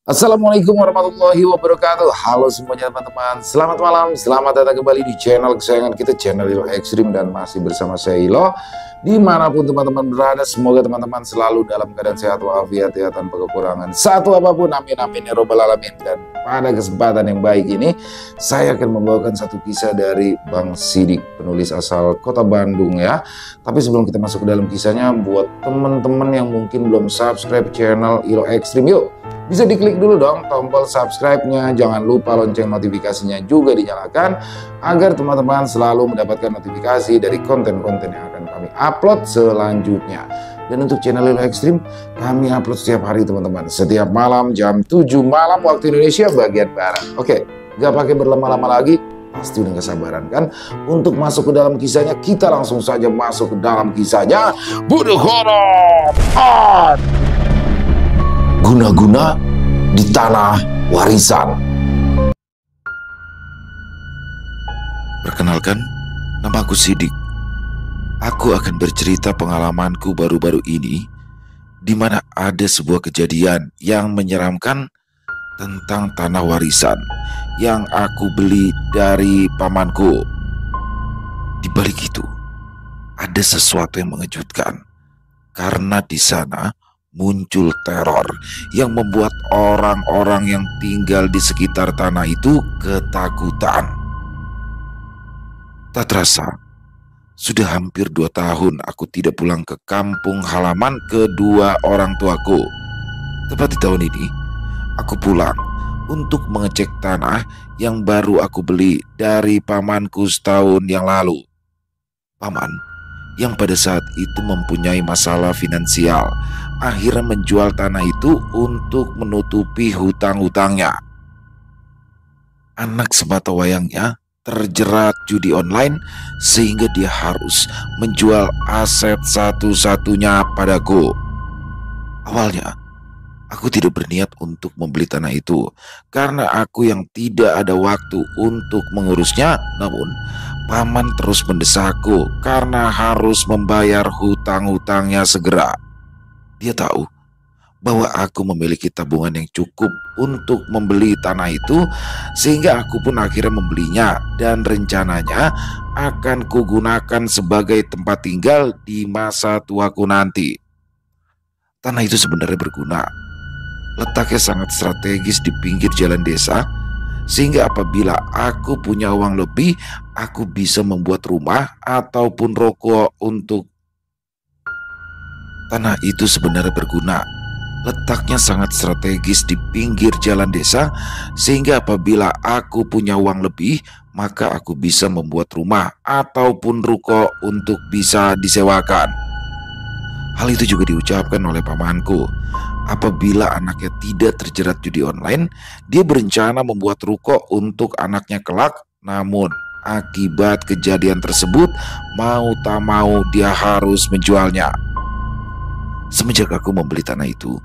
Assalamualaikum warahmatullahi wabarakatuh. Halo semuanya teman-teman, selamat malam, selamat datang kembali di channel kesayangan kita, channel Ilo Ekstrim. Dan masih bersama saya Ilo. Dimanapun teman-teman berada, semoga teman-teman selalu dalam keadaan sehat walafiat ya, tanpa kekurangan satu apapun, amin amin ya robbal alamin. Dan pada kesempatan yang baik ini, saya akan membawakan satu kisah dari Bang Sidik, penulis asal kota Bandung ya. Tapi sebelum kita masuk ke dalam kisahnya, buat teman-teman yang mungkin belum subscribe channel Ilo Ekstrim, yuk bisa diklik dulu dong tombol subscribe-nya, jangan lupa lonceng notifikasinya juga dinyalakan agar teman-teman selalu mendapatkan notifikasi dari konten-konten yang akan kami upload selanjutnya. Dan untuk channel Ilo Ekstrim, kami upload setiap hari teman-teman, setiap malam jam 7 malam waktu Indonesia bagian Barat. Oke, gak pakai berlama-lama lagi, pasti udah gak sabaran kan untuk masuk ke dalam kisahnya. Kita langsung saja masuk ke dalam kisahnya. Bunuh horor guna-guna di tanah warisan. Perkenalkan, namaku Sidik. Aku akan bercerita pengalamanku baru-baru ini, di mana ada sebuah kejadian yang menyeramkan tentang tanah warisan yang aku beli dari pamanku. Di balik itu, ada sesuatu yang mengejutkan, karena di sana muncul teror yang membuat orang-orang yang tinggal di sekitar tanah itu ketakutan. Tak terasa, sudah hampir 2 tahun aku tidak pulang ke kampung halaman kedua orang tuaku. Tepat di tahun ini, aku pulang untuk mengecek tanah yang baru aku beli dari pamanku setahun yang lalu. Paman yang pada saat itu mempunyai masalah finansial akhirnya menjual tanah itu untuk menutupi hutang-hutangnya. Anak sematawayangnya terjerat judi online sehingga dia harus menjual aset satu-satunya padaku. Awalnya aku tidak berniat untuk membeli tanah itu karena aku yang tidak ada waktu untuk mengurusnya. Namun paman terus mendesakku karena harus membayar hutang-hutangnya segera. Dia tahu bahwa aku memiliki tabungan yang cukup untuk membeli tanah itu, sehingga aku pun akhirnya membelinya dan rencananya akan kugunakan sebagai tempat tinggal di masa tuaku nanti. Tanah itu sebenarnya berguna. Letaknya sangat strategis di pinggir jalan desa, sehingga apabila aku punya uang lebih, aku bisa membuat rumah ataupun ruko untuk. Tanah itu sebenarnya berguna. Letaknya sangat strategis di pinggir jalan desa, sehingga apabila aku punya uang lebih, maka aku bisa membuat rumah ataupun ruko untuk bisa disewakan. Hal itu juga diucapkan oleh pamanku. Apabila anaknya tidak terjerat judi online, dia berencana membuat ruko untuk anaknya kelak. Namun akibat kejadian tersebut, mau tak mau dia harus menjualnya. Semenjak aku membeli tanah itu,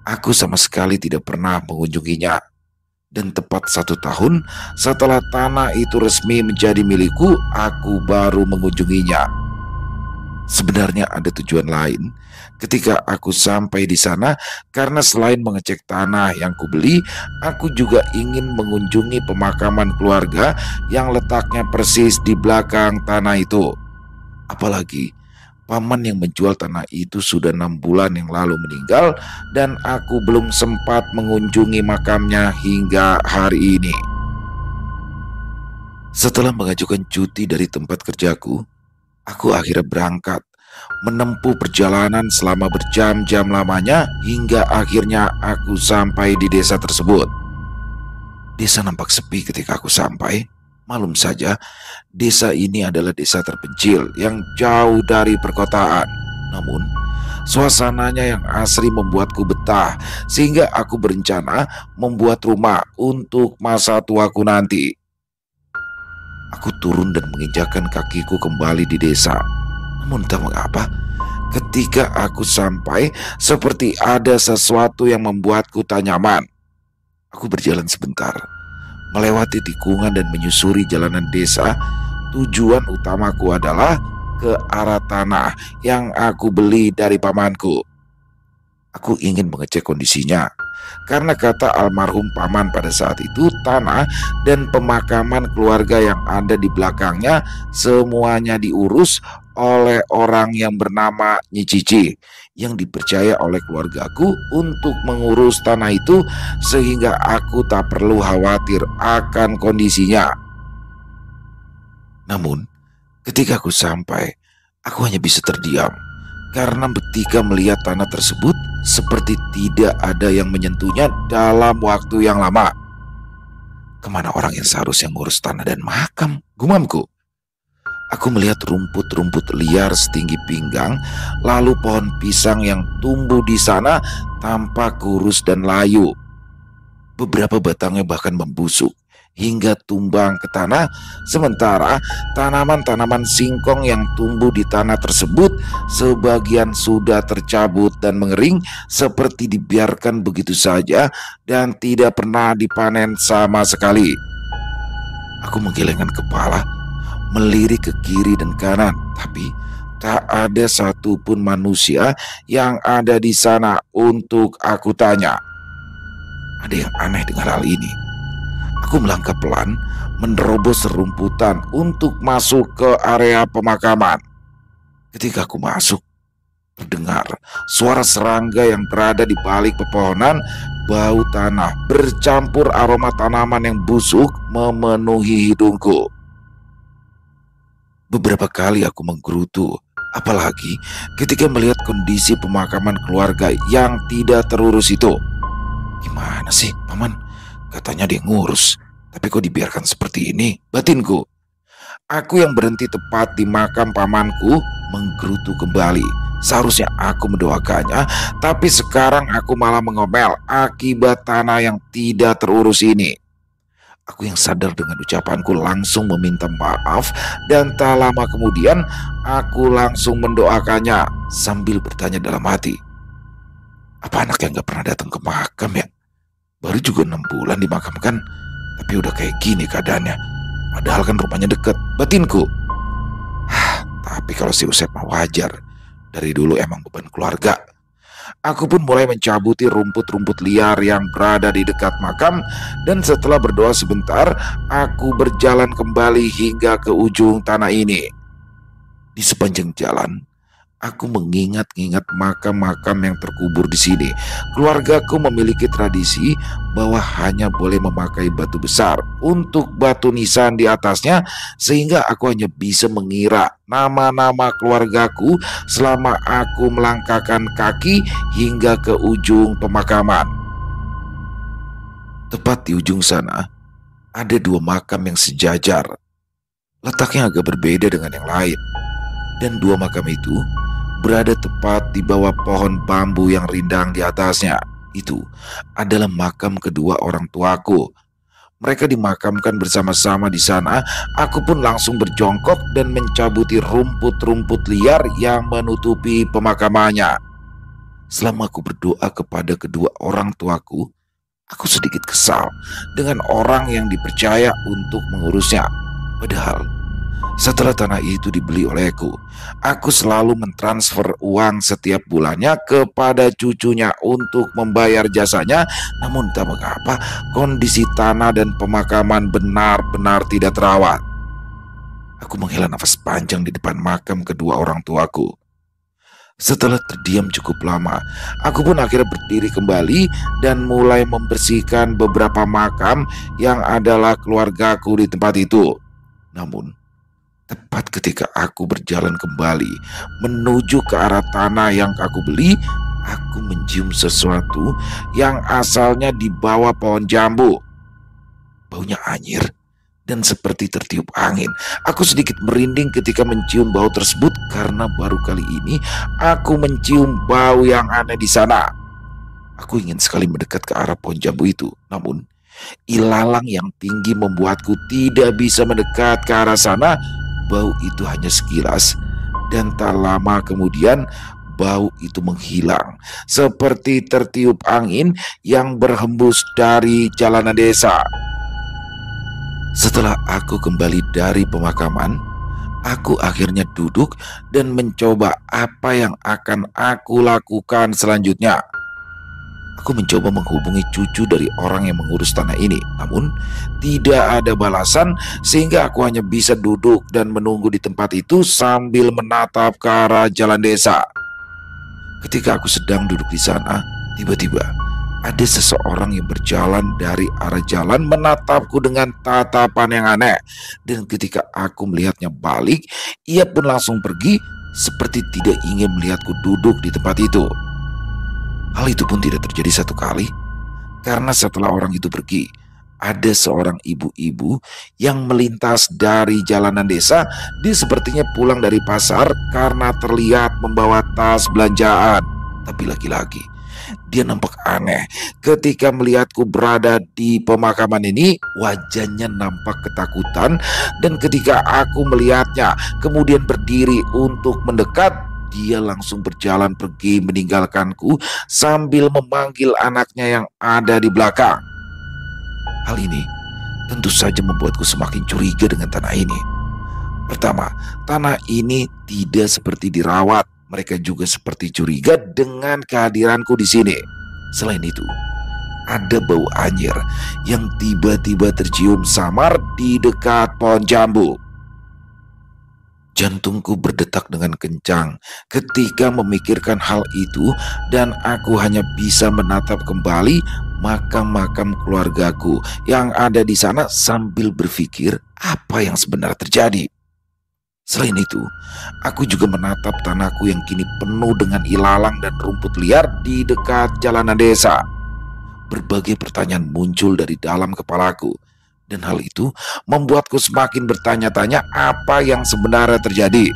aku sama sekali tidak pernah mengunjunginya. Dan tepat 1 tahun setelah tanah itu resmi menjadi milikku, aku baru mengunjunginya. Sebenarnya ada tujuan lain ketika aku sampai di sana, karena selain mengecek tanah yang kubeli, aku juga ingin mengunjungi pemakaman keluarga yang letaknya persis di belakang tanah itu. Apalagi paman yang menjual tanah itu sudah 6 bulan yang lalu meninggal, dan aku belum sempat mengunjungi makamnya hingga hari ini. Setelah mengajukan cuti dari tempat kerjaku, aku akhirnya berangkat menempuh perjalanan selama berjam-jam lamanya hingga akhirnya aku sampai di desa tersebut. Desa nampak sepi ketika aku sampai. Malum saja, desa ini adalah desa terpencil yang jauh dari perkotaan. Namun, suasananya yang asri membuatku betah, sehingga aku berencana membuat rumah untuk masa tuaku nanti. Aku turun dan menginjakkan kakiku kembali di desa. Namun tak mengapa, ketika aku sampai, seperti ada sesuatu yang membuatku tak nyaman. Aku berjalan sebentar, melewati tikungan dan menyusuri jalanan desa. Tujuan utamaku adalah ke arah tanah yang aku beli dari pamanku. Aku ingin mengecek kondisinya. Karena kata almarhum paman pada saat itu, tanah dan pemakaman keluarga yang ada di belakangnya semuanya diurus oleh orang yang bernama Nyi Cici, yang dipercaya oleh keluargaku untuk mengurus tanah itu, sehingga aku tak perlu khawatir akan kondisinya. Namun, ketika aku sampai, aku hanya bisa terdiam karena ketika melihat tanah tersebut seperti tidak ada yang menyentuhnya dalam waktu yang lama. Kemana orang yang seharusnya ngurus tanah dan makam? Gumamku. Aku melihat rumput-rumput liar setinggi pinggang, lalu pohon pisang yang tumbuh di sana tampak kurus dan layu. Beberapa batangnya bahkan membusuk hingga tumbang ke tanah, sementara tanaman-tanaman singkong yang tumbuh di tanah tersebut sebagian sudah tercabut dan mengering, seperti dibiarkan begitu saja dan tidak pernah dipanen sama sekali. Aku menggelengkan kepala, melirik ke kiri dan kanan, tapi tak ada satupun manusia yang ada di sana untuk aku tanya. Ada yang aneh dengan hal ini. Aku melangkah pelan, menerobos serumputan untuk masuk ke area pemakaman. Ketika aku masuk, terdengar suara serangga yang berada di balik pepohonan. Bau tanah bercampur aroma tanaman yang busuk memenuhi hidungku. Beberapa kali aku menggerutu, apalagi ketika melihat kondisi pemakaman keluarga yang tidak terurus itu. Gimana sih, Paman? Katanya dia ngurus, tapi kok dibiarkan seperti ini? Batinku. Aku yang berhenti tepat di makam pamanku menggerutu kembali. Seharusnya aku mendoakannya, tapi sekarang aku malah mengomel akibat tanah yang tidak terurus ini. Aku yang sadar dengan ucapanku langsung meminta maaf, dan tak lama kemudian aku langsung mendoakannya sambil bertanya dalam hati, apa anaknya gak pernah datang ke makam ya? Baru juga 6 bulan dimakamkan, tapi udah kayak gini keadaannya. Padahal kan rumahnya deket, batinku. Tapi kalau si Usep mah wajar. Dari dulu emang beban keluarga. Aku pun mulai mencabuti rumput-rumput liar yang berada di dekat makam, dan setelah berdoa sebentar, aku berjalan kembali hingga ke ujung tanah ini. Di sepanjang jalan, aku mengingat-ingat makam-makam yang terkubur di sini. Keluargaku memiliki tradisi bahwa hanya boleh memakai batu besar untuk batu nisan di atasnya, sehingga aku hanya bisa mengira nama-nama keluargaku selama aku melangkahkan kaki hingga ke ujung pemakaman. Tepat di ujung sana, ada 2 makam yang sejajar. Letaknya agak berbeda dengan yang lain, dan 2 makam itu berada tepat di bawah pohon bambu yang rindang di atasnya. Itu adalah makam kedua orang tuaku. Mereka dimakamkan bersama-sama di sana. Aku pun langsung berjongkok dan mencabuti rumput-rumput liar yang menutupi pemakamannya. Selama aku berdoa kepada kedua orang tuaku, aku sedikit kesal dengan orang yang dipercaya untuk mengurusnya. Padahal setelah tanah itu dibeli olehku, aku selalu mentransfer uang setiap bulannya kepada cucunya untuk membayar jasanya. Namun tak mengapa, kondisi tanah dan pemakaman benar-benar tidak terawat. Aku menghela nafas panjang di depan makam kedua orang tuaku. Setelah terdiam cukup lama, aku pun akhirnya berdiri kembali dan mulai membersihkan beberapa makam yang adalah keluargaku di tempat itu. Namun tepat ketika aku berjalan kembali menuju ke arah tanah yang aku beli, aku mencium sesuatu yang asalnya di bawah pohon jambu. Baunya anyir dan seperti tertiup angin. Aku sedikit merinding ketika mencium bau tersebut karena baru kali ini aku mencium bau yang aneh di sana. Aku ingin sekali mendekat ke arah pohon jambu itu, namun ilalang yang tinggi membuatku tidak bisa mendekat ke arah sana. Bau itu hanya sekilas, dan tak lama kemudian bau itu menghilang seperti tertiup angin yang berhembus dari jalanan desa. Setelah aku kembali dari pemakaman, aku akhirnya duduk dan mencoba apa yang akan aku lakukan selanjutnya. Aku mencoba menghubungi cucu dari orang yang mengurus tanah ini, namun tidak ada balasan sehingga aku hanya bisa duduk dan menunggu di tempat itu sambil menatap ke arah jalan desa. Ketika aku sedang duduk di sana, tiba-tiba ada seseorang yang berjalan dari arah jalan menatapku dengan tatapan yang aneh. Dan ketika aku melihatnya balik, ia pun langsung pergi seperti tidak ingin melihatku duduk di tempat itu. Hal itu pun tidak terjadi satu kali, karena setelah orang itu pergi, ada seorang ibu-ibu yang melintas dari jalanan desa. Dia sepertinya pulang dari pasar karena terlihat membawa tas belanjaan. Tapi lagi-lagi, dia nampak aneh ketika melihatku berada di pemakaman ini. Wajahnya nampak ketakutan, dan ketika aku melihatnya kemudian berdiri untuk mendekat, dia langsung berjalan pergi meninggalkanku sambil memanggil anaknya yang ada di belakang. Hal ini tentu saja membuatku semakin curiga dengan tanah ini. Pertama, tanah ini tidak seperti dirawat. Mereka juga seperti curiga dengan kehadiranku di sini. Selain itu, ada bau anyir yang tiba-tiba tercium samar di dekat pohon jambu. Jantungku berdetak dengan kencang ketika memikirkan hal itu, dan aku hanya bisa menatap kembali makam-makam keluargaku yang ada di sana sambil berpikir apa yang sebenarnya terjadi. Selain itu, aku juga menatap tanahku yang kini penuh dengan ilalang dan rumput liar di dekat jalanan desa. Berbagai pertanyaan muncul dari dalam kepalaku, dan hal itu membuatku semakin bertanya-tanya apa yang sebenarnya terjadi.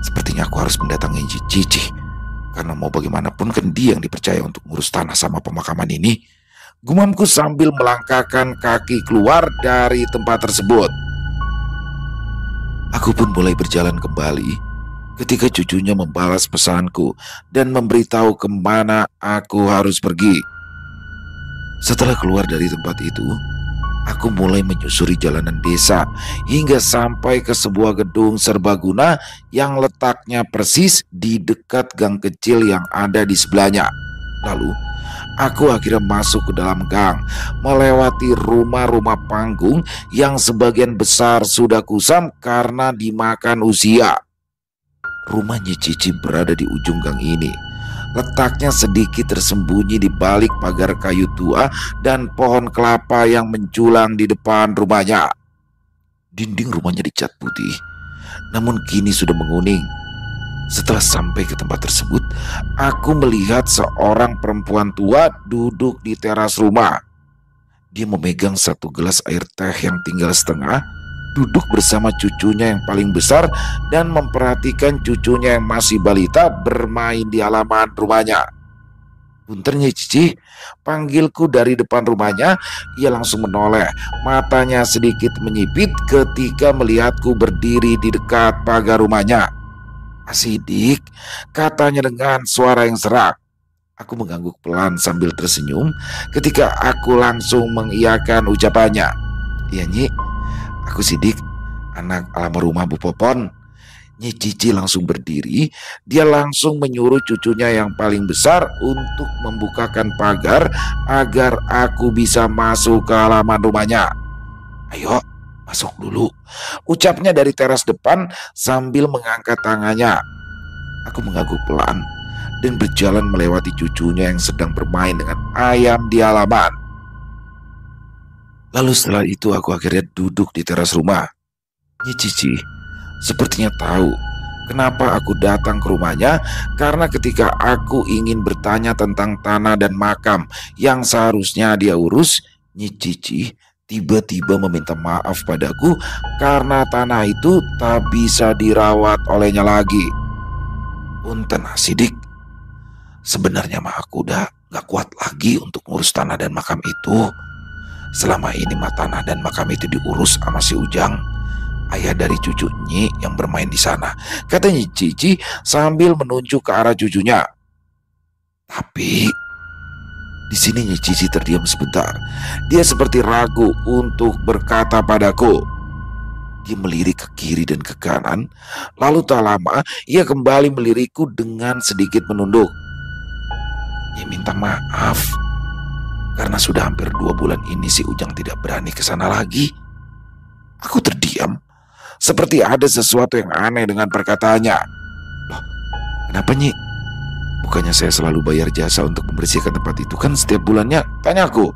Sepertinya aku harus mendatangi Cici, karena mau bagaimanapun kan dia yang dipercaya untuk ngurus tanah sama pemakaman ini. Gumamku sambil melangkahkan kaki keluar dari tempat tersebut. Aku pun mulai berjalan kembali ketika cucunya membalas pesanku dan memberitahu kemana aku harus pergi. Setelah keluar dari tempat itu, aku mulai menyusuri jalanan desa hingga sampai ke sebuah gedung serbaguna yang letaknya persis di dekat gang kecil yang ada di sebelahnya. Lalu, aku akhirnya masuk ke dalam gang, melewati rumah-rumah panggung yang sebagian besar sudah kusam karena dimakan usia. Rumahnya Cici berada di ujung gang ini. Letaknya sedikit tersembunyi di balik pagar kayu tua dan pohon kelapa yang menjulang di depan rumahnya. Dinding rumahnya dicat putih, namun kini sudah menguning. Setelah sampai ke tempat tersebut, aku melihat seorang perempuan tua duduk di teras rumah. Dia memegang satu gelas air teh yang tinggal setengah, duduk bersama cucunya yang paling besar dan memperhatikan cucunya yang masih balita bermain di halaman rumahnya. "Punten, Cici," panggilku dari depan rumahnya. Ia langsung menoleh, matanya sedikit menyipit ketika melihatku berdiri di dekat pagar rumahnya. "Asidik," katanya dengan suara yang serak. Aku mengangguk pelan sambil tersenyum ketika aku langsung mengiyakan ucapannya. "Iya, Nyi, aku Sidik, anak almarhumah Bu Popon." Nyi Cici langsung berdiri. Dia langsung menyuruh cucunya yang paling besar untuk membukakan pagar agar aku bisa masuk ke halaman rumahnya. "Ayo, masuk dulu," ucapnya dari teras depan sambil mengangkat tangannya. Aku mengangguk pelan dan berjalan melewati cucunya yang sedang bermain dengan ayam di halaman. Lalu setelah itu aku akhirnya duduk di teras rumah. Nyi Cici sepertinya tahu kenapa aku datang ke rumahnya, karena ketika aku ingin bertanya tentang tanah dan makam yang seharusnya dia urus, Nyi Cici tiba-tiba meminta maaf padaku karena tanah itu tak bisa dirawat olehnya lagi. "Punten, Sidik, sebenarnya mah aku udah gak kuat lagi untuk ngurus tanah dan makam itu. Selama ini mah tanah dan makam itu diurus sama si Ujang, ayah dari cucu Nyi yang bermain di sana," kata Nyi Cici sambil menunjuk ke arah cucunya. Tapi di sini Nyi Cici terdiam sebentar. Dia seperti ragu untuk berkata padaku. Dia melirik ke kiri dan ke kanan, lalu tak lama ia kembali melirikku dengan sedikit menunduk. Nyi minta maaf karena sudah hampir 2 bulan ini si Ujang tidak berani ke sana lagi. Aku terdiam, seperti ada sesuatu yang aneh dengan perkataannya. Loh, kenapa Nyi? Bukannya saya selalu bayar jasa untuk membersihkan tempat itu kan setiap bulannya? Tanya aku.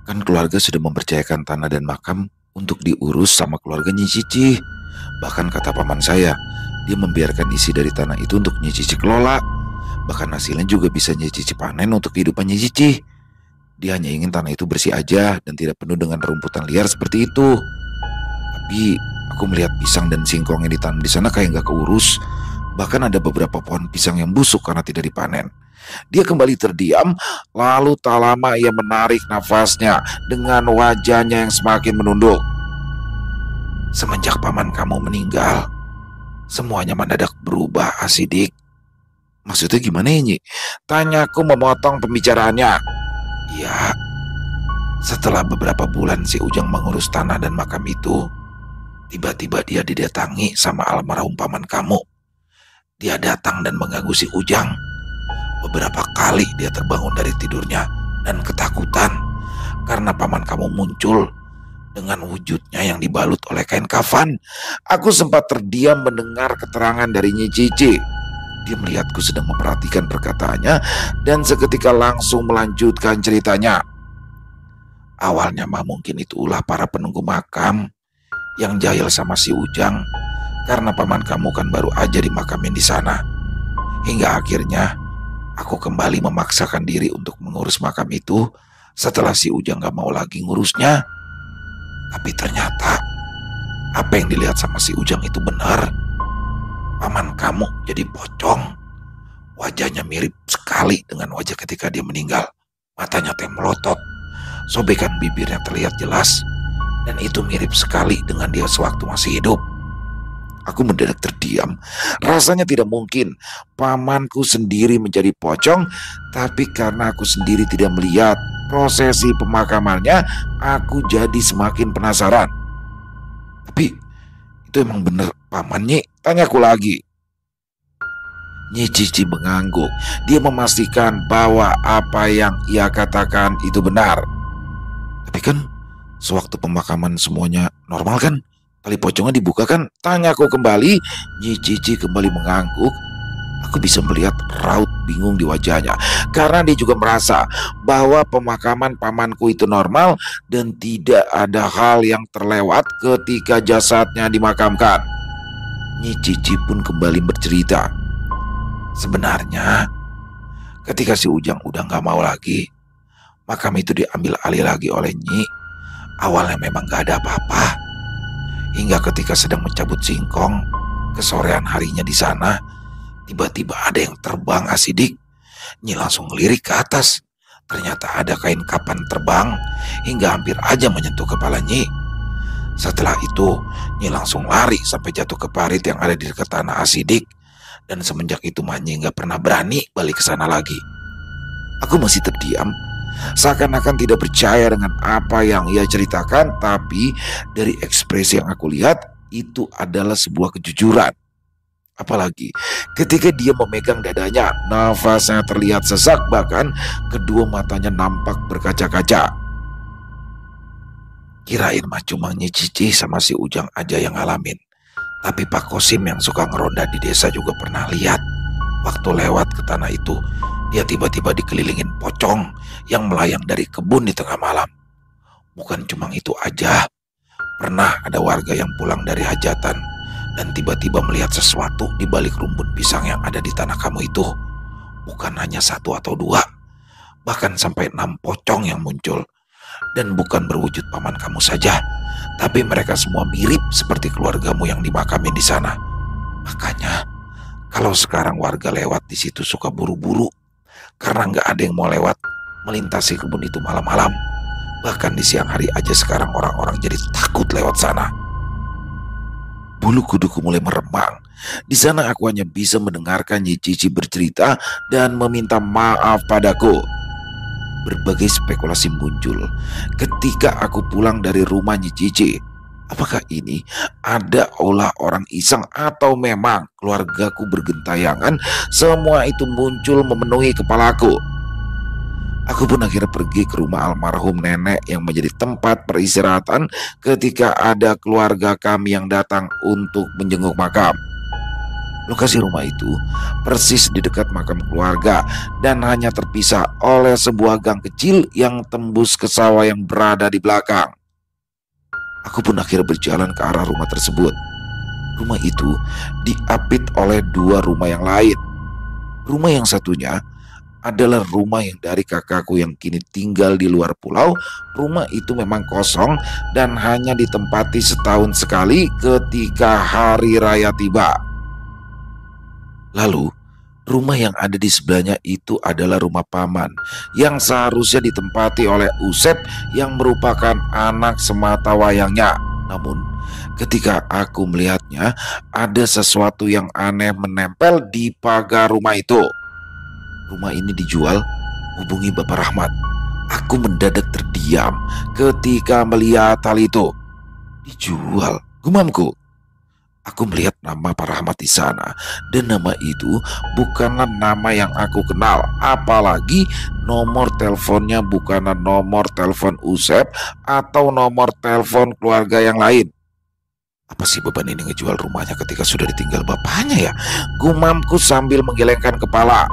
Kan keluarga sudah mempercayakan tanah dan makam untuk diurus sama keluarga Nyi Cici. Bahkan kata paman saya, dia membiarkan isi dari tanah itu untuk Nyi Cici kelola. Bahkan hasilnya juga bisa Nyi Cici panen untuk kehidupan Nyi Cici. Dia hanya ingin tanah itu bersih aja dan tidak penuh dengan rumputan liar seperti itu. Tapi aku melihat pisang dan singkong yang ditanam di sana kayak nggak keurus. Bahkan ada beberapa pohon pisang yang busuk karena tidak dipanen. Dia kembali terdiam, lalu tak lama ia menarik nafasnya dengan wajahnya yang semakin menunduk. Semenjak paman kamu meninggal, semuanya mendadak berubah, Asidik. Maksudnya gimana ya, Nyi? Tanyaku memotong pembicaraannya. Ya, setelah beberapa bulan si Ujang mengurus tanah dan makam itu, tiba-tiba dia didatangi sama almarhum paman kamu. Dia datang dan mengganggu si Ujang. Beberapa kali dia terbangun dari tidurnya dan ketakutan karena paman kamu muncul dengan wujudnya yang dibalut oleh kain kafan. Aku sempat terdiam mendengar keterangan dari Nyi Cici. Dia melihatku sedang memperhatikan perkataannya dan seketika langsung melanjutkan ceritanya. Awalnya mah mungkin itu ulah para penunggu makam yang jahil sama si Ujang karena paman kamu kan baru aja dimakamin di sana. Hingga akhirnya aku kembali memaksakan diri untuk mengurus makam itu setelah si Ujang gak mau lagi ngurusnya. Tapi ternyata apa yang dilihat sama si Ujang itu benar. Paman kamu jadi pocong. Wajahnya mirip sekali dengan wajah ketika dia meninggal. Matanya teh melotot. Sobekan bibirnya terlihat jelas. Dan itu mirip sekali dengan dia sewaktu masih hidup. Aku mendadak terdiam. Rasanya tidak mungkin pamanku sendiri menjadi pocong. Tapi karena aku sendiri tidak melihat prosesi pemakamannya, aku jadi semakin penasaran. Tapi itu emang bener paman, Nyi? Tanyaku lagi. Nyi Cici mengangguk. Dia memastikan bahwa apa yang ia katakan itu benar. Tapi kan sewaktu pemakaman semuanya normal kan? Tali pocongnya dibuka kan? Tanyaku kembali. Nyi Cici kembali mengangguk. Aku bisa melihat raut bingung di wajahnya. Karena dia juga merasa bahwa pemakaman pamanku itu normal dan tidak ada hal yang terlewat ketika jasadnya dimakamkan. Nyi Cici pun kembali bercerita. Sebenarnya ketika si Ujang udah gak mau lagi, makam itu diambil alih lagi oleh Nyi. Awalnya memang gak ada apa-apa. Hingga ketika sedang mencabut singkong, kesorean harinya di sana, tiba-tiba ada yang terbang, Asidik. Nyi langsung ngelirik ke atas. Ternyata ada kain kapan terbang hingga hampir aja menyentuh kepala Nyi. Setelah itu, Nyi langsung lari sampai jatuh ke parit yang ada di dekat tanah, Asidik. Dan semenjak itu Nyi gak pernah berani balik ke sana lagi. Aku masih terdiam, seakan-akan tidak percaya dengan apa yang ia ceritakan. Tapi dari ekspresi yang aku lihat, itu adalah sebuah kejujuran. Apalagi ketika dia memegang dadanya, nafasnya terlihat sesak, bahkan kedua matanya nampak berkaca-kaca. Kirain mah cuma Nyi Cici sama si Ujang aja yang ngalamin. Tapi Pak Kosim yang suka ngeronda di desa juga pernah lihat. Waktu lewat ke tanah itu, dia tiba-tiba dikelilingin pocong yang melayang dari kebun di tengah malam. Bukan cuma itu aja, pernah ada warga yang pulang dari hajatan dan tiba-tiba melihat sesuatu di balik rumpun pisang yang ada di tanah kamu itu. Bukan hanya 1 atau 2, bahkan sampai 6 pocong yang muncul. Dan bukan berwujud paman kamu saja, tapi mereka semua mirip seperti keluargamu yang dimakamin di sana. Makanya kalau sekarang warga lewat di situ suka buru-buru karena nggak ada yang mau lewat melintasi kebun itu malam-malam. Bahkan di siang hari aja sekarang orang-orang jadi takut lewat sana. Bulu kuduku mulai meremang. Di sana aku hanya bisa mendengarkan Nyi Cici bercerita dan meminta maaf padaku. Berbagai spekulasi muncul ketika aku pulang dari rumah Nyi Cici. Apakah ini ada olah orang iseng atau memang keluargaku bergentayangan? Semua itu muncul memenuhi kepalaku. Aku pun akhirnya pergi ke rumah almarhum nenek yang menjadi tempat peristirahatan ketika ada keluarga kami yang datang untuk menjenguk makam. Lokasi rumah itu persis di dekat makam keluarga dan hanya terpisah oleh sebuah gang kecil yang tembus ke sawah yang berada di belakang. Aku pun akhirnya berjalan ke arah rumah tersebut. Rumah itu diapit oleh dua rumah yang lain. Rumah yang satunya adalah rumah yang dari kakakku yang kini tinggal di luar pulau. Rumah itu memang kosong dan hanya ditempati setahun sekali ketika hari raya tiba. Lalu, rumah yang ada di sebelahnya itu adalah rumah paman yang seharusnya ditempati oleh Usep yang merupakan anak sematawayangnya. Namun, ketika aku melihatnya, ada sesuatu yang aneh menempel di pagar rumah itu. Rumah ini dijual, hubungi Bapak Rahmat. Aku mendadak terdiam ketika melihat hal itu. Dijual, gumamku. Aku melihat nama Pak Rahmat di sana, dan nama itu bukanlah nama yang aku kenal. Apalagi nomor teleponnya bukanlah nomor telepon Usep atau nomor telepon keluarga yang lain. Apa sih beban ini ngejual rumahnya ketika sudah ditinggal bapaknya ya? Gumamku sambil menggelengkan kepala.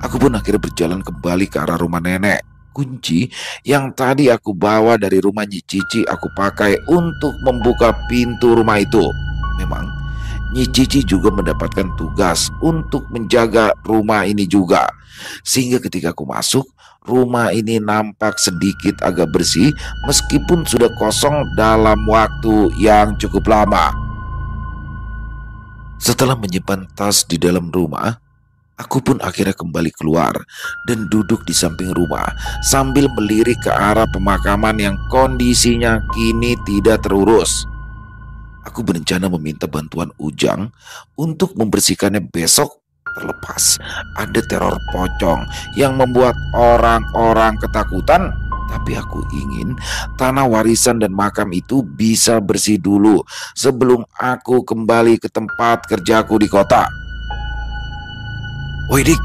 Aku pun akhirnya berjalan kembali ke arah rumah nenek. Kunci yang tadi aku bawa dari rumah Nyi Cici aku pakai untuk membuka pintu rumah itu. Memang Nyi Cici juga mendapatkan tugas untuk menjaga rumah ini juga. Sehingga ketika aku masuk, rumah ini nampak sedikit agak bersih meskipun sudah kosong dalam waktu yang cukup lama. Setelah menyimpan tas di dalam rumah, aku pun akhirnya kembali keluar dan duduk di samping rumah sambil melirik ke arah pemakaman yang kondisinya kini tidak terurus. Aku berencana meminta bantuan Ujang untuk membersihkannya besok, terlepas ada teror pocong yang membuat orang-orang ketakutan. Tapi aku ingin tanah warisan dan makam itu bisa bersih dulu sebelum aku kembali ke tempat kerjaku di kota. Woi Dik,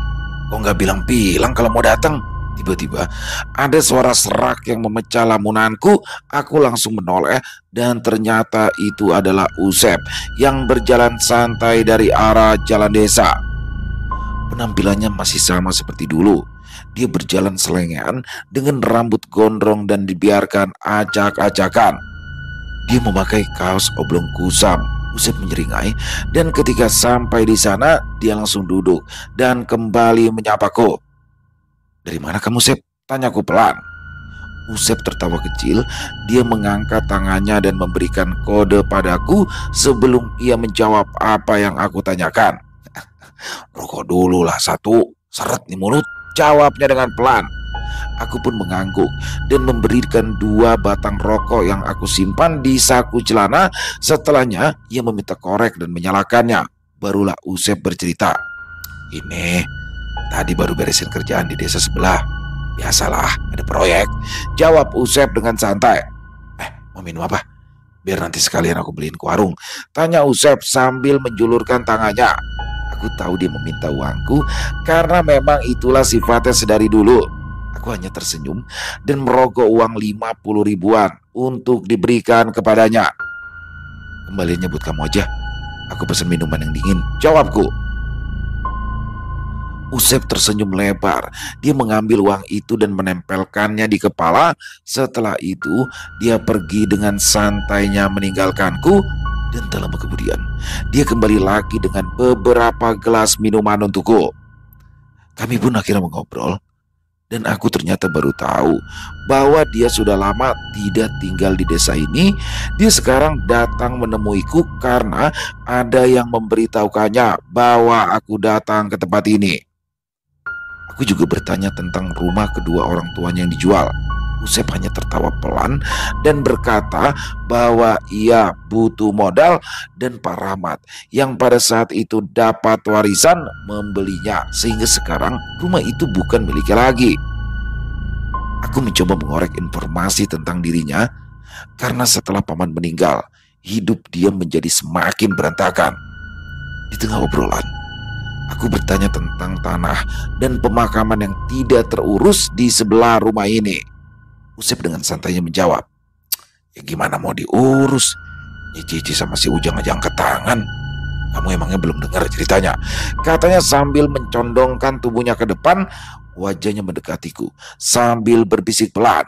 kok nggak bilang-bilang kalau mau datang? Tiba-tiba ada suara serak yang memecah lamunanku. Aku langsung menoleh dan ternyata itu adalah Usep yang berjalan santai dari arah jalan desa. Penampilannya masih sama seperti dulu. Dia berjalan selengean dengan rambut gondrong dan dibiarkan acak-acakan. Dia memakai kaos oblong kusam. Usep menyeringai, dan ketika sampai di sana, dia langsung duduk dan kembali menyapaku. Dari mana kamu, Sep? Tanyaku pelan. Usep tertawa kecil. Dia mengangkat tangannya dan memberikan kode padaku sebelum ia menjawab apa yang aku tanyakan. Rokok dulu lah satu, seret di mulut, jawabnya dengan pelan. Aku pun mengangguk dan memberikan 2 batang rokok yang aku simpan di saku celana. Setelahnya ia meminta korek dan menyalakannya. Barulah Usep bercerita. Ini tadi baru beresin kerjaan di desa sebelah. Biasalah, ada proyek, jawab Usep dengan santai. Mau minum apa? Biar nanti sekalian aku beliin ke warung, tanya Usep sambil menjulurkan tangannya. Aku tahu dia meminta uangku karena memang itulah sifatnya sedari dulu. Aku hanya tersenyum dan merogoh uang 50 ribuan untuk diberikan kepadanya. Kembaliannya buat kamu aja. Aku pesan minuman yang dingin, jawabku. Usep tersenyum lebar. Dia mengambil uang itu dan menempelkannya di kepala. Setelah itu dia pergi dengan santainya meninggalkanku. Dan tak lama kemudian dia kembali lagi dengan beberapa gelas minuman untukku. Kami pun akhirnya mengobrol. Dan aku ternyata baru tahu bahwa dia sudah lama tidak tinggal di desa ini. Dia sekarang datang menemuiku karena ada yang memberitahukannya bahwa aku datang ke tempat ini. Aku juga bertanya tentang rumah kedua orang tuanya yang dijual. Usep hanya tertawa pelan dan berkata bahwa ia butuh modal dan Pak Rahmat yang pada saat itu dapat warisan membelinya, sehingga sekarang rumah itu bukan miliknya lagi. Aku mencoba mengorek informasi tentang dirinya karena setelah paman meninggal, hidup dia menjadi semakin berantakan. Di tengah obrolan, Aku bertanya tentang tanah dan pemakaman yang tidak terurus di sebelah rumah ini. Usep dengan santainya menjawab, "Ya gimana mau diurus? Cici sama si Ujang aja angkat tangan. Kamu emangnya belum dengar ceritanya?" Katanya sambil mencondongkan tubuhnya ke depan, wajahnya mendekatiku sambil berbisik pelan.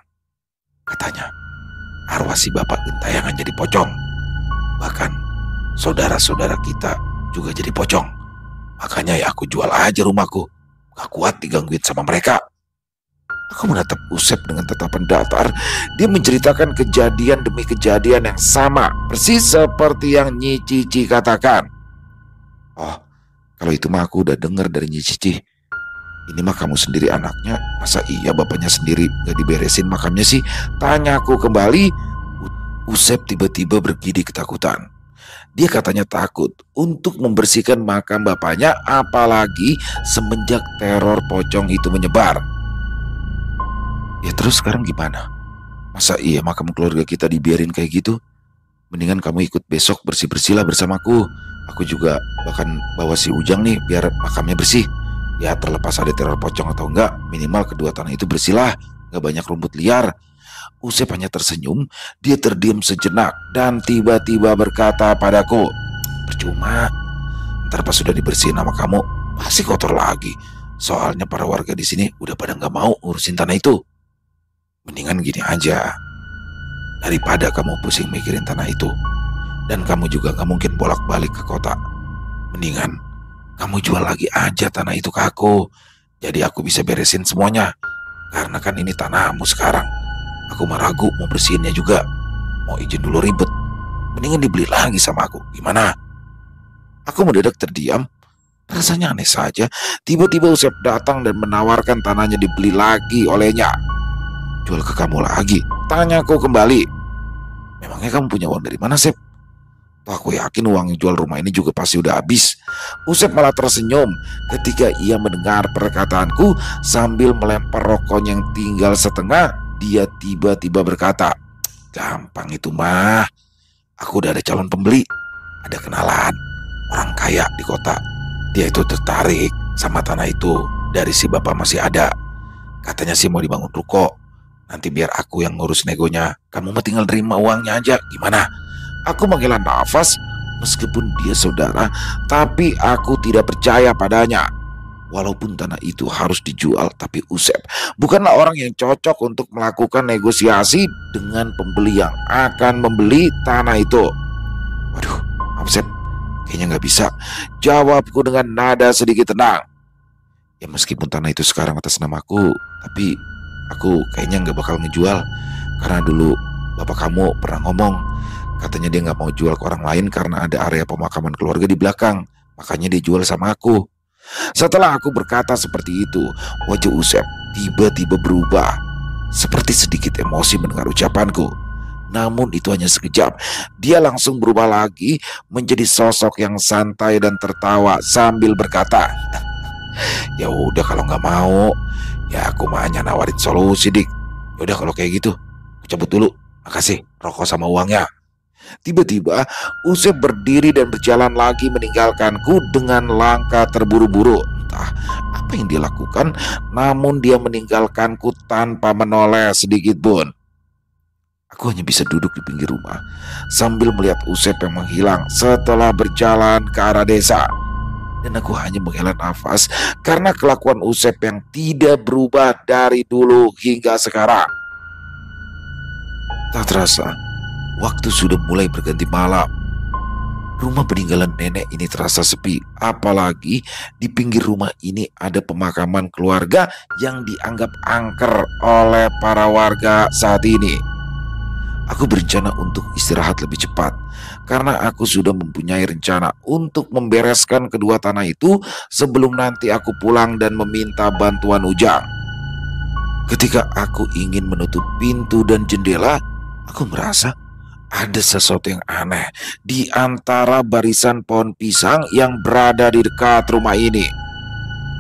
Katanya, arwah si bapak gentayangan jadi pocong. Bahkan saudara-saudara kita juga jadi pocong. Makanya ya aku jual aja rumahku. Gak kuat digangguin sama mereka. Aku menatap Usep dengan tatapan datar. Dia menceritakan kejadian demi kejadian yang sama, persis seperti yang Nyi Cici katakan. "Oh, kalau itu mah aku udah dengar dari Nyi Cici. Ini mah kamu sendiri anaknya, masa iya bapaknya sendiri gak diberesin makamnya sih?" Tanyaku kembali. Usep tiba-tiba bergidik ketakutan. Dia katanya takut untuk membersihkan makam bapaknya, apalagi semenjak teror pocong itu menyebar. "Ya terus sekarang gimana? Masa iya makam keluarga kita dibiarin kayak gitu? Mendingan kamu ikut besok bersih-bersih lah bersamaku. Aku juga bahkan bawa si Ujang nih biar makamnya bersih. Ya terlepas ada teror pocong atau enggak, minimal kedua tanah itu bersih lah, gak banyak rumput liar." Usep hanya tersenyum. Dia terdiam sejenak dan tiba-tiba berkata padaku, "Percuma, ntar pas sudah dibersihin nama kamu pasti kotor lagi. Soalnya para warga di sini udah pada gak mau ngurusin tanah itu. Mendingan gini aja, daripada kamu pusing mikirin tanah itu, dan kamu juga gak mungkin bolak-balik ke kota, mendingan kamu jual lagi aja tanah itu ke aku. Jadi aku bisa beresin semuanya. Karena kan ini tanahmu sekarang. Aku mah ragu mau bersihinnya juga. Mau izin dulu ribet. Mendingan dibeli lagi sama aku. Gimana?" Aku mendadak terdiam. Rasanya aneh saja. Tiba-tiba Usep datang dan menawarkan tanahnya dibeli lagi olehnya. "Jual ke kamu lagi?" Tanyaku kembali. "Memangnya kamu punya uang dari mana, Sep?" "Tuh aku yakin uang jual rumah ini juga pasti udah habis." Usep malah tersenyum ketika ia mendengar perkataanku. Sambil melempar rokoknya yang tinggal setengah, dia tiba-tiba berkata, "Gampang itu mah. Aku udah ada calon pembeli. Ada kenalan orang kaya di kota. Dia itu tertarik sama tanah itu dari si bapak masih ada. Katanya sih mau dibangun ruko. Nanti biar aku yang ngurus negonya. Kamu mah tinggal terima uangnya aja. Gimana?" Aku menghela nafas. Meskipun dia saudara, tapi aku tidak percaya padanya. Walaupun tanah itu harus dijual, tapi Usep bukanlah orang yang cocok untuk melakukan negosiasi dengan pembeli yang akan membeli tanah itu. "Waduh, Usep, kayaknya nggak bisa," jawabku dengan nada sedikit tenang. "Ya meskipun tanah itu sekarang atas namaku, tapi aku kayaknya nggak bakal ngejual. Karena dulu bapak kamu pernah ngomong, katanya dia nggak mau jual ke orang lain karena ada area pemakaman keluarga di belakang. Makanya dia jual sama aku." Setelah aku berkata seperti itu, wajah Usep tiba-tiba berubah, seperti sedikit emosi mendengar ucapanku. Namun itu hanya sekejap. Dia langsung berubah lagi menjadi sosok yang santai dan tertawa sambil berkata, "Ya udah kalau nggak mau, ya aku mah hanya nawarin solusi, Dik. Ya udah kalau kayak gitu, aku cabut dulu. Makasih rokok sama uangnya." Tiba-tiba Usep berdiri dan berjalan lagi meninggalkanku dengan langkah terburu-buru. Entah apa yang dia lakukan, namun dia meninggalkanku tanpa menoleh sedikit pun. Aku hanya bisa duduk di pinggir rumah sambil melihat Usep yang menghilang setelah berjalan ke arah desa. Dan aku hanya menghela nafas karena kelakuan Usep yang tidak berubah dari dulu hingga sekarang. Tak terasa, waktu sudah mulai berganti malam. Rumah peninggalan nenek ini terasa sepi. Apalagi di pinggir rumah ini ada pemakaman keluarga yang dianggap angker oleh para warga saat ini. Aku berencana untuk istirahat lebih cepat karena aku sudah mempunyai rencana untuk membereskan kedua tanah itu sebelum nanti aku pulang dan meminta bantuan Ujang. Ketika aku ingin menutup pintu dan jendela, aku merasa ada sesuatu yang aneh di antara barisan pohon pisang yang berada di dekat rumah ini.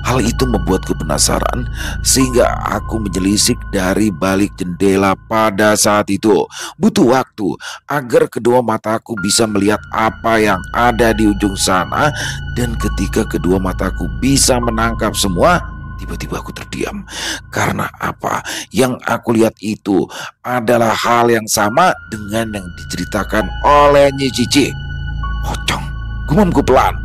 Hal itu membuatku penasaran sehingga aku menyelisik dari balik jendela pada saat itu. Butuh waktu agar kedua mataku bisa melihat apa yang ada di ujung sana, dan ketika kedua mataku bisa menangkap semua, tiba-tiba aku terdiam. Karena apa? Yang aku lihat itu adalah hal yang sama dengan yang diceritakan oleh Nyi Cici. Pocong. Gumamku pelan,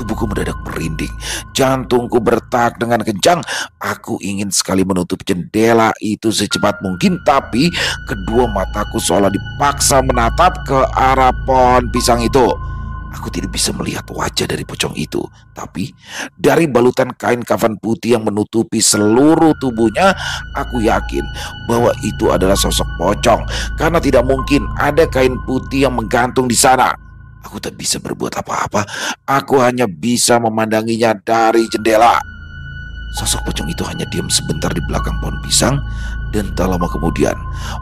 tubuhku mendadak merinding, jantungku berdetak dengan kencang. Aku ingin sekali menutup jendela itu secepat mungkin, tapi kedua mataku seolah dipaksa menatap ke arah pohon pisang itu. Aku tidak bisa melihat wajah dari pocong itu, tapi dari balutan kain kafan putih yang menutupi seluruh tubuhnya, aku yakin bahwa itu adalah sosok pocong, karena tidak mungkin ada kain putih yang menggantung di sana. Aku tak bisa berbuat apa-apa. Aku hanya bisa memandanginya dari jendela. Sosok pocong itu hanya diam sebentar di belakang pohon pisang, dan tak lama kemudian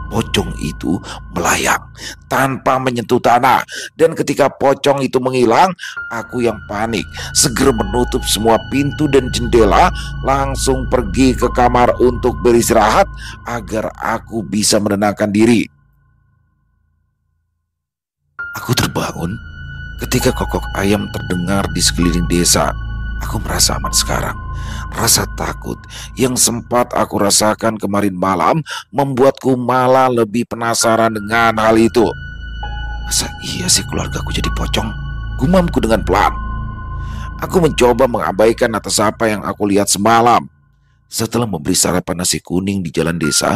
pocong itu melayang tanpa menyentuh tanah. Dan ketika pocong itu menghilang, aku yang panik segera menutup semua pintu dan jendela, langsung pergi ke kamar untuk beristirahat agar aku bisa menenangkan diri. Aku terbangun ketika kokok ayam terdengar di sekeliling desa. Aku merasa aman sekarang. Rasa takut yang sempat aku rasakan kemarin malam membuatku malah lebih penasaran dengan hal itu. Masa iya sih keluargaku jadi pocong? Gumamku dengan pelan. Aku mencoba mengabaikan atas apa yang aku lihat semalam. Setelah membeli sarapan nasi kuning di jalan desa,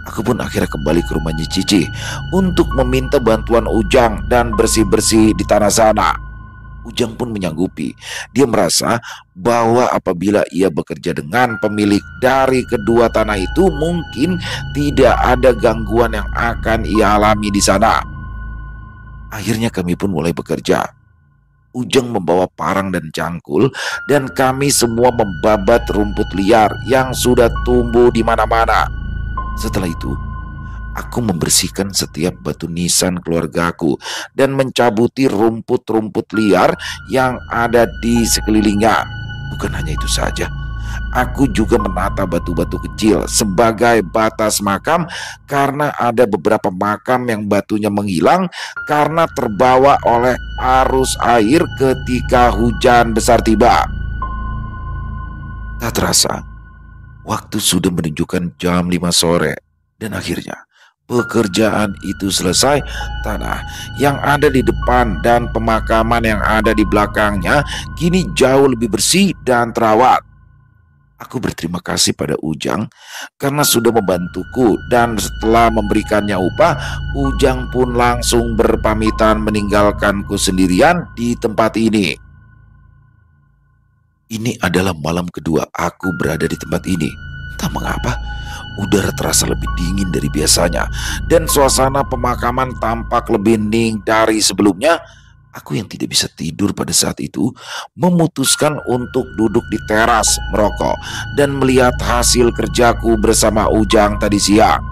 aku pun akhirnya kembali ke rumah Nyi Cici untuk meminta bantuan Ujang dan bersih-bersih di tanah sana. Ujang pun menyanggupi. Dia merasa bahwa apabila ia bekerja dengan pemilik dari kedua tanah itu, mungkin tidak ada gangguan yang akan ia alami di sana. Akhirnya kami pun mulai bekerja. Ujang membawa parang dan cangkul, dan kami semua membabat rumput liar yang sudah tumbuh di mana-mana. Setelah itu, aku membersihkan setiap batu nisan keluargaku dan mencabuti rumput-rumput liar yang ada di sekelilingnya. Bukan hanya itu saja, aku juga menata batu-batu kecil sebagai batas makam, karena ada beberapa makam yang batunya menghilang karena terbawa oleh arus air ketika hujan besar tiba. Tak terasa, waktu sudah menunjukkan jam 5 sore, dan akhirnya pekerjaan itu selesai. Tanah yang ada di depan dan pemakaman yang ada di belakangnya kini jauh lebih bersih dan terawat. Aku berterima kasih pada Ujang karena sudah membantuku, dan setelah memberikannya upah, Ujang pun langsung berpamitan meninggalkanku sendirian di tempat ini. Ini adalah malam kedua aku berada di tempat ini. Entah mengapa, udara terasa lebih dingin dari biasanya, dan suasana pemakaman tampak lebih hening dari sebelumnya. Aku yang tidak bisa tidur pada saat itu memutuskan untuk duduk di teras merokok dan melihat hasil kerjaku bersama Ujang tadi siang.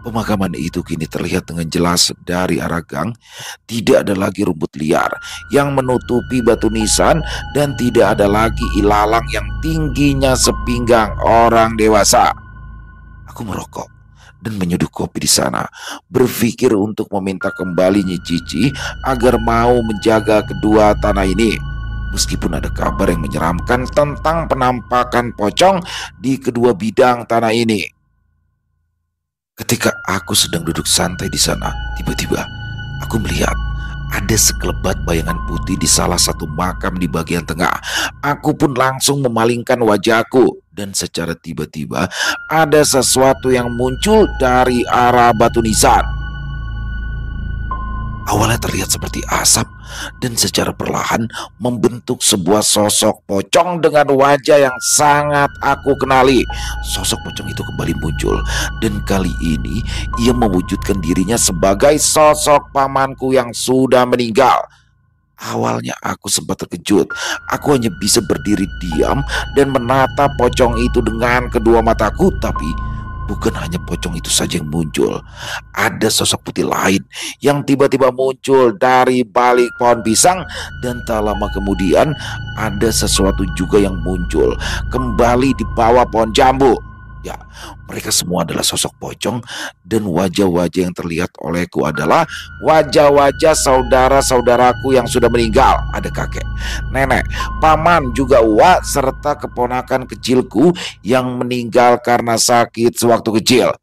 Pemakaman itu kini terlihat dengan jelas dari arah gang. Tidak ada lagi rumput liar yang menutupi batu nisan, dan tidak ada lagi ilalang yang tingginya sepinggang orang dewasa. Aku merokok dan menyeduh kopi di sana, berpikir untuk meminta kembali Nyi Cici agar mau menjaga kedua tanah ini. Meskipun ada kabar yang menyeramkan tentang penampakan pocong di kedua bidang tanah ini. Ketika aku sedang duduk santai di sana, tiba-tiba aku melihat ada sekelebat bayangan putih di salah satu makam di bagian tengah. Aku pun langsung memalingkan wajahku, dan secara tiba-tiba ada sesuatu yang muncul dari arah batu nisan. Awalnya terlihat seperti asap, dan secara perlahan membentuk sebuah sosok pocong dengan wajah yang sangat aku kenali. Sosok pocong itu kembali muncul, dan kali ini ia mewujudkan dirinya sebagai sosok pamanku yang sudah meninggal. Awalnya aku sempat terkejut. Aku hanya bisa berdiri diam dan menatap pocong itu dengan kedua mataku, tapi bukan hanya pocong itu saja yang muncul. Ada sosok putih lain yang tiba-tiba muncul dari balik pohon pisang, dan tak lama kemudian ada sesuatu juga yang muncul kembali di bawah pohon jambu. Ya, mereka semua adalah sosok pocong, dan wajah-wajah yang terlihat olehku adalah wajah-wajah saudara-saudaraku yang sudah meninggal. Ada kakek, nenek, paman, juga uak, serta keponakan kecilku yang meninggal karena sakit sewaktu kecil.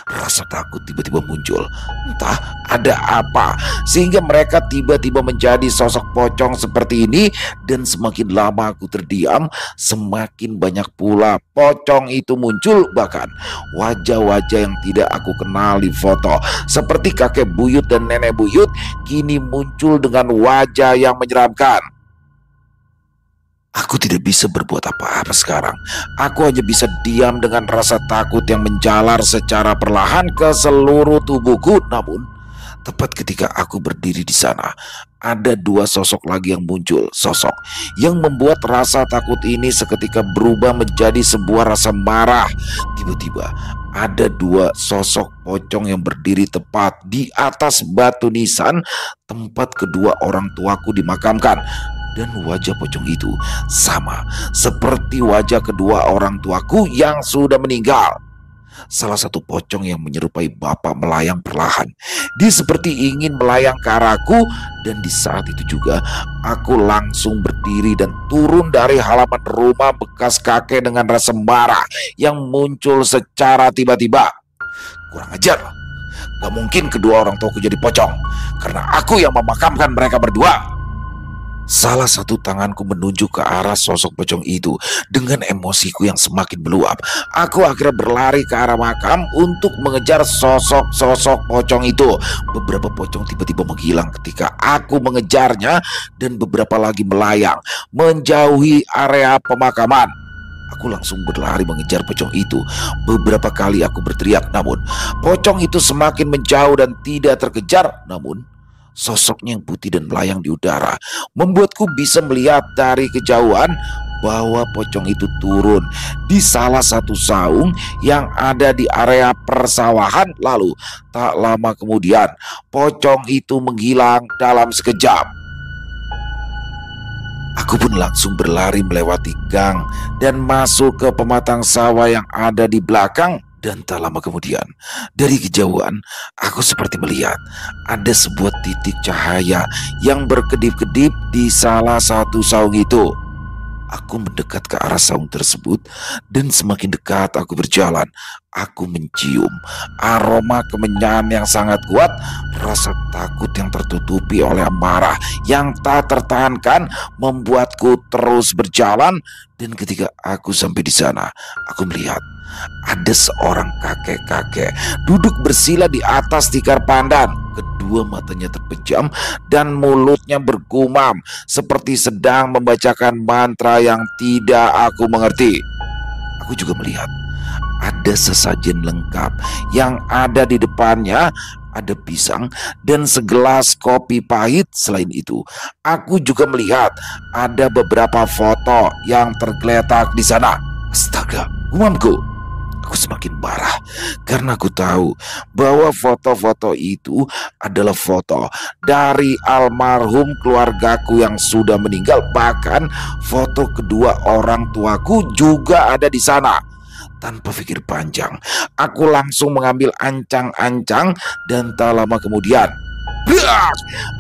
Rasa takut tiba-tiba muncul. Entah ada apa sehingga mereka tiba-tiba menjadi sosok pocong seperti ini. Dan semakin lama aku terdiam, semakin banyak pula pocong itu muncul. Bahkan wajah-wajah yang tidak aku kenal di foto, seperti kakek buyut dan nenek buyut, kini muncul dengan wajah yang menyeramkan. Aku tidak bisa berbuat apa-apa sekarang. Aku hanya bisa diam dengan rasa takut yang menjalar secara perlahan ke seluruh tubuhku. Namun, tepat ketika aku berdiri di sana, ada dua sosok lagi yang muncul. Sosok yang membuat rasa takut ini seketika berubah menjadi sebuah rasa marah. Tiba-tiba ada dua sosok pocong yang berdiri tepat di atas batu nisan tempat kedua orang tuaku dimakamkan. Dan wajah pocong itu sama seperti wajah kedua orang tuaku yang sudah meninggal. Salah satu pocong yang menyerupai bapak melayang perlahan. Dia seperti ingin melayang ke arahku, dan di saat itu juga aku langsung berdiri dan turun dari halaman rumah bekas kakek dengan rasa marah yang muncul secara tiba-tiba. Kurang ajar, gak mungkin kedua orang tuaku jadi pocong, karena aku yang memakamkan mereka berdua. Salah satu tanganku menunjuk ke arah sosok pocong itu. Dengan emosiku yang semakin meluap, aku akhirnya berlari ke arah makam untuk mengejar sosok-sosok pocong itu. Beberapa pocong tiba-tiba menghilang ketika aku mengejarnya, dan beberapa lagi melayang menjauhi area pemakaman. Aku langsung berlari mengejar pocong itu. Beberapa kali aku berteriak, namun pocong itu semakin menjauh dan tidak terkejar. Namun sosoknya yang putih dan melayang di udara membuatku bisa melihat dari kejauhan bahwa pocong itu turun di salah satu saung yang ada di area persawahan. Lalu tak lama kemudian pocong itu menghilang dalam sekejap. Aku pun langsung berlari melewati gang dan masuk ke pematang sawah yang ada di belakang. Dan tak lama kemudian, dari kejauhan, aku seperti melihat ada sebuah titik cahaya yang berkedip-kedip di salah satu saung itu. Aku mendekat ke arah saung tersebut, dan semakin dekat aku berjalan, aku mencium aroma kemenyan yang sangat kuat. Rasa takut yang tertutupi oleh amarah yang tak tertahankan membuatku terus berjalan. Dan ketika aku sampai di sana, aku melihat ada seorang kakek-kakek duduk bersila di atas tikar pandan. Kedua matanya terpejam dan mulutnya bergumam seperti sedang membacakan mantra yang tidak aku mengerti. Aku juga melihat ada sesajen lengkap yang ada di depannya. Ada pisang dan segelas kopi pahit. Selain itu, aku juga melihat ada beberapa foto yang tergeletak di sana. Astaga, gumamku. Aku semakin marah karena aku tahu bahwa foto-foto itu adalah foto dari almarhum keluargaku yang sudah meninggal. Bahkan foto kedua orang tuaku juga ada di sana. Tanpa pikir panjang, aku langsung mengambil ancang-ancang, dan tak lama kemudian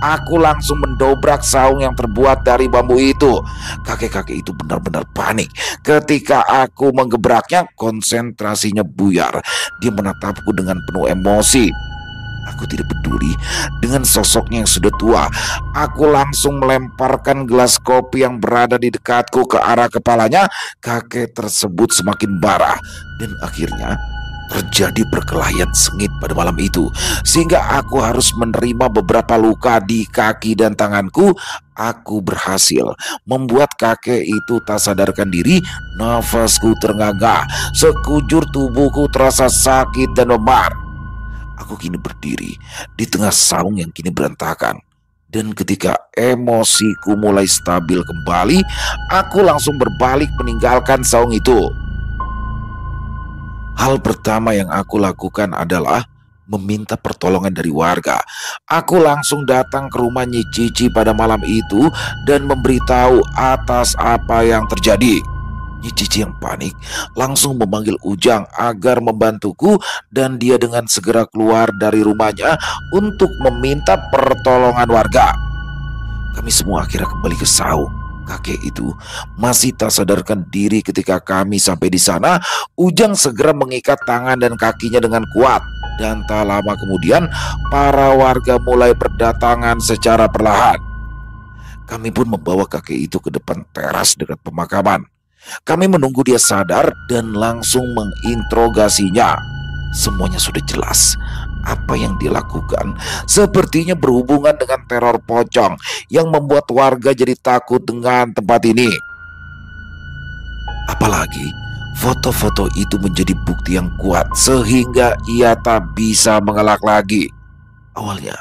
aku langsung mendobrak saung yang terbuat dari bambu itu. Kakek-kakek itu benar-benar panik ketika aku menggebraknya. Konsentrasinya buyar. Dia menatapku dengan penuh emosi. Aku tidak peduli dengan sosoknya yang sudah tua. Aku langsung melemparkan gelas kopi yang berada di dekatku ke arah kepalanya. Kakek tersebut semakin marah, dan akhirnya terjadi perkelahian sengit pada malam itu, sehingga aku harus menerima beberapa luka di kaki dan tanganku. Aku berhasil membuat kakek itu tak sadarkan diri. Nafasku terengah-engah, sekujur tubuhku terasa sakit dan memar. Aku kini berdiri di tengah saung yang kini berantakan. Dan ketika emosiku mulai stabil kembali, aku langsung berbalik meninggalkan saung itu. Hal pertama yang aku lakukan adalah meminta pertolongan dari warga. Aku langsung datang ke rumah Nyi Cici pada malam itu dan memberitahu atas apa yang terjadi. Nyi Cici yang panik langsung memanggil Ujang agar membantuku dan dia dengan segera keluar dari rumahnya untuk meminta pertolongan warga. Kami semua akhirnya kembali ke saung. Kakek itu masih tak sadarkan diri ketika kami sampai di sana. Ujang segera mengikat tangan dan kakinya dengan kuat. Dan tak lama kemudian para warga mulai berdatangan secara perlahan. Kami pun membawa kakek itu ke depan teras dekat pemakaman. Kami menunggu dia sadar dan langsung menginterogasinya. Semuanya sudah jelas. Apa yang dilakukan sepertinya berhubungan dengan teror pocong yang membuat warga jadi takut dengan tempat ini. Apalagi foto-foto itu menjadi bukti yang kuat sehingga ia tak bisa mengelak lagi. Awalnya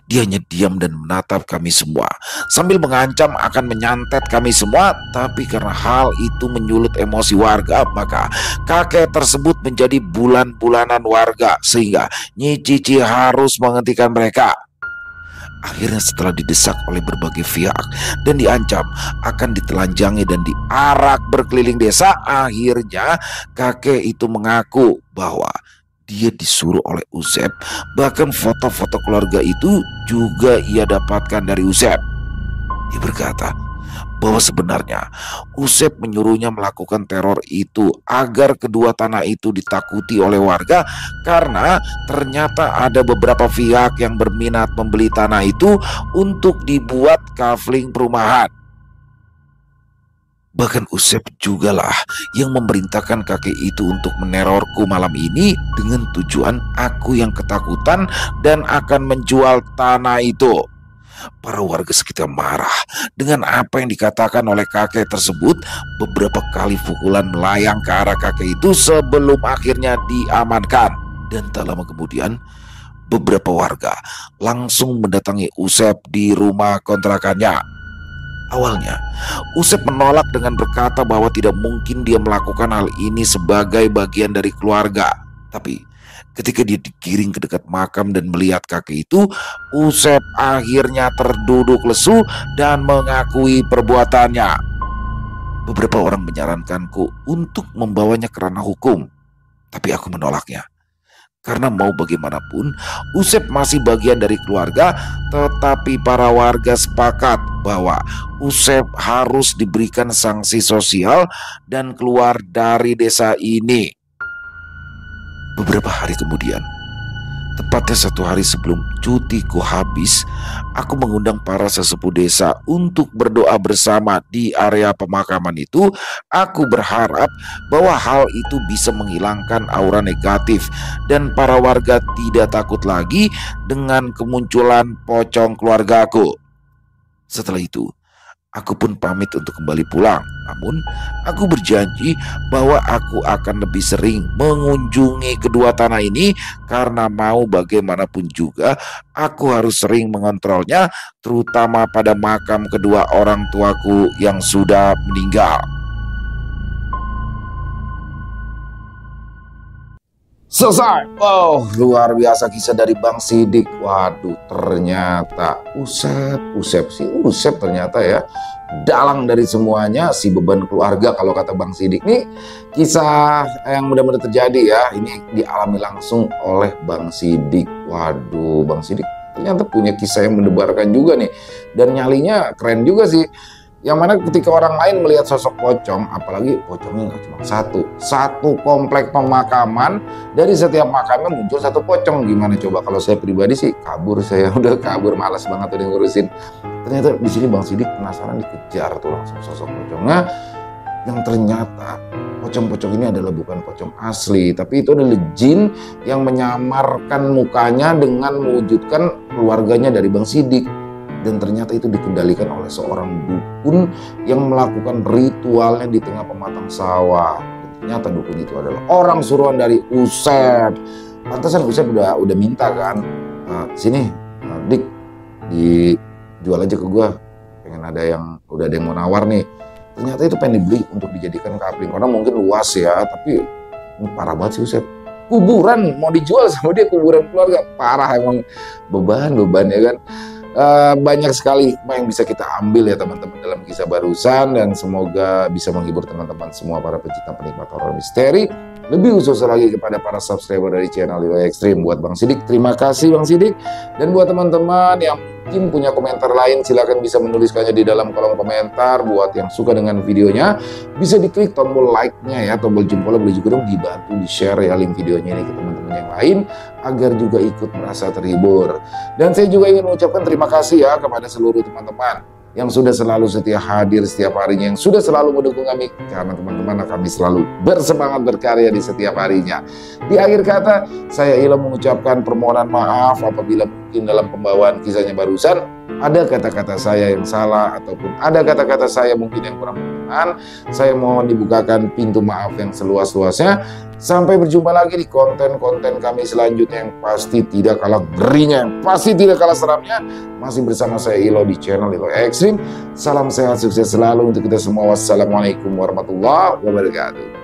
dia hanya diam dan menatap kami semua sambil mengancam akan menyantet kami semua. Tapi karena hal itu menyulut emosi warga, maka kakek tersebut menjadi bulan-bulanan warga sehingga Nyi Cici harus menghentikan mereka. Akhirnya setelah didesak oleh berbagai pihak dan diancam akan ditelanjangi dan diarak berkeliling desa, akhirnya kakek itu mengaku bahwa dia disuruh oleh Usep. Bahkan foto-foto keluarga itu juga ia dapatkan dari Usep. Dia berkata bahwa sebenarnya Usep menyuruhnya melakukan teror itu agar kedua tanah itu ditakuti oleh warga, karena ternyata ada beberapa pihak yang berminat membeli tanah itu untuk dibuat kafling perumahan. Bahkan Usep jugalah yang memerintahkan kakek itu untuk menerorku malam ini dengan tujuan aku yang ketakutan dan akan menjual tanah itu. Para warga sekitar marah dengan apa yang dikatakan oleh kakek tersebut. Beberapa kali pukulan melayang ke arah kakek itu sebelum akhirnya diamankan. Dan tak lama kemudian beberapa warga langsung mendatangi Usep di rumah kontrakannya. Awalnya, Usep menolak dengan berkata bahwa tidak mungkin dia melakukan hal ini sebagai bagian dari keluarga. Tapi ketika dia digiring ke dekat makam dan melihat kakek itu, Usep akhirnya terduduk lesu dan mengakui perbuatannya. Beberapa orang menyarankanku untuk membawanya ke ranah hukum, tapi aku menolaknya. Karena mau bagaimanapun Usep masih bagian dari keluarga. Tetapi para warga sepakat bahwa Usep harus diberikan sanksi sosial dan keluar dari desa ini. Beberapa hari kemudian, tepatnya 1 hari sebelum cutiku habis, aku mengundang para sesepuh desa untuk berdoa bersama di area pemakaman itu. Aku berharap bahwa hal itu bisa menghilangkan aura negatif dan para warga tidak takut lagi dengan kemunculan pocong keluargaku. Setelah itu, aku pun pamit untuk kembali pulang. Namun, aku berjanji bahwa aku akan lebih sering mengunjungi kedua tanah ini, karena mau bagaimanapun juga aku harus sering mengontrolnya, terutama pada makam kedua orang tuaku yang sudah meninggal. Selesai. Wow, luar biasa kisah dari Bang Sidik. Waduh, ternyata Usep ternyata ya dalang dari semuanya, si beban keluarga kalau kata Bang Sidik. Nih kisah yang benar-benar terjadi ya, ini dialami langsung oleh Bang Sidik. Waduh, Bang Sidik ternyata punya kisah yang mendebarkan juga nih, dan nyalinya keren juga sih. Yang mana ketika orang lain melihat sosok pocong, apalagi pocongnya nggak cuma satu komplek pemakaman, dari setiap makamnya muncul satu pocong. Gimana coba kalau saya pribadi sih kabur, saya udah kabur, malas banget udah ngurusin. Ternyata di sini Bang Sidik penasaran, dikejar tuh langsung sosok pocongnya, yang ternyata pocong-pocong ini adalah bukan pocong asli, tapi itu adalah jin yang menyamarkan mukanya dengan mewujudkan keluarganya dari Bang Sidik. Dan ternyata itu dikendalikan oleh seorang dukun yang melakukan ritualnya di tengah pematang sawah. Dan ternyata dukun itu adalah orang suruhan dari Usep. Pantesan Usep udah minta kan, sini Dik, dijual aja ke gua, pengen ada yang mau nawar nih. Ternyata itu pengen dibeli untuk dijadikan kapling, karena mungkin luas ya, tapi Ini parah banget sih Usep. Kuburan mau dijual sama dia, kuburan keluarga. Parah emang, beban ya kan. Banyak sekali yang bisa kita ambil ya teman-teman dalam kisah barusan, dan semoga bisa menghibur teman-teman semua para pecinta penikmat horor misteri. Lebih khusus lagi kepada para subscriber dari channel Lilo Extreme. Buat Bang Sidik, terima kasih Bang Sidik. Dan buat teman-teman yang mungkin punya komentar lain, silakan bisa menuliskannya di dalam kolom komentar. Buat yang suka dengan videonya, bisa diklik tombol like-nya ya, tombol jempolnya, boleh juga dong dibantu di-share ya link videonya ini ke teman-teman yang lain, agar juga ikut merasa terhibur. Dan saya juga ingin mengucapkan terima kasih ya kepada seluruh teman-teman yang sudah selalu setia hadir setiap harinya, yang sudah selalu mendukung kami, karena teman-teman kami selalu bersemangat berkarya di setiap harinya. Di akhir kata, saya Ilo mengucapkan permohonan maaf apabila mungkin dalam pembawaan kisahnya barusan ada kata-kata saya yang salah, ataupun ada kata-kata saya mungkin yang kurang berkenan. Saya mohon dibukakan pintu maaf yang seluas-luasnya. Sampai berjumpa lagi di konten-konten kami selanjutnya yang pasti tidak kalah ngerinya, yang pasti tidak kalah seramnya. Masih bersama saya Ilo di channel Lilo Extreme. Salam sehat, sukses selalu untuk kita semua. Wassalamualaikum warahmatullahi wabarakatuh.